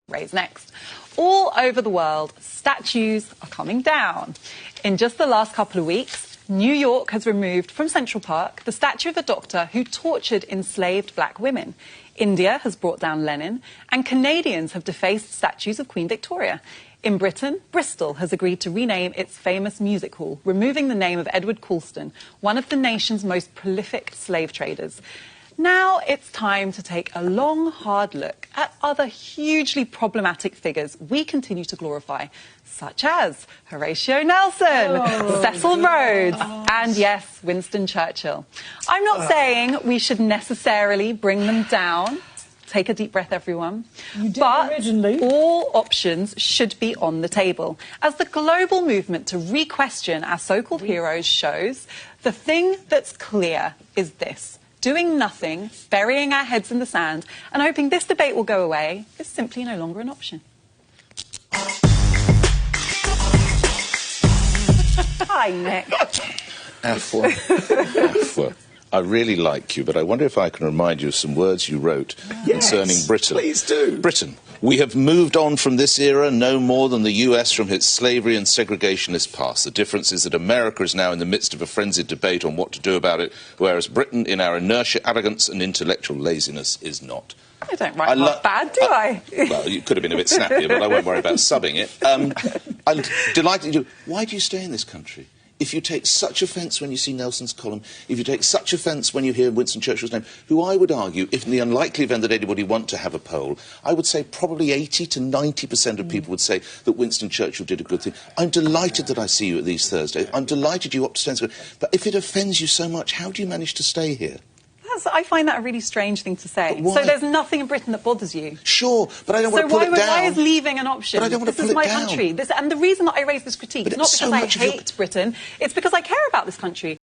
raise next. All over the world, statues are coming down. In just the last couple of weeks, New York has removed from Central Park the statue of a doctor who tortured enslaved black women. India has brought down Lenin, and Canadians have defaced statues of Queen Victoria. In Britain, Bristol has agreed to rename its famous music hall, removing the name of Edward Colston, one of the nation's most prolific slave traders. Now it's time to take a long, hard look at other hugely problematic figures we continue to glorify, such as Horatio Nelson, Cecil Rhodes, and yes, Winston Churchill. I'm not saying we should necessarily bring them down. Take a deep breath, everyone. You did but originally. All options should be on the table. As the global movement to re-question our so-called heroes shows, the thing that's clear is this. Doing nothing, burying our heads in the sand, and hoping this debate will go away is simply no longer an option. Hi, Nick. Afua. I really like you, but I wonder if I can remind you of some words you wrote concerning Britain. Please do. Britain. We have moved on from this era no more than the US from its slavery and segregationist past. The difference is that America is now in the midst of a frenzied debate on what to do about it, whereas Britain, in our inertia, arrogance and intellectual laziness, is not. I don't write that bad, do I? Well, you could have been a bit snappier, but I won't worry about subbing it. I'm delighted. Why do you stay in this country? If you take such offence when you see Nelson's column, if you take such offence when you hear Winston Churchill's name, who I would argue, if in the unlikely event that anybody want to have a poll, I would say probably 80 to 90% of people would say that Winston Churchill did a good thing. I'm delighted that I see you at these Thursdays. I'm delighted you opt to stay. But if it offends you so much, how do you manage to stay here? I find that a really strange thing to say. Why? So there's nothing in Britain that bothers you? Sure, but I don't want to pull it down. So why is leaving an option? But I don't want to pull it down. This is my country. And the reason that I raise this critique is not because I hate Britain, it's because I care about this country.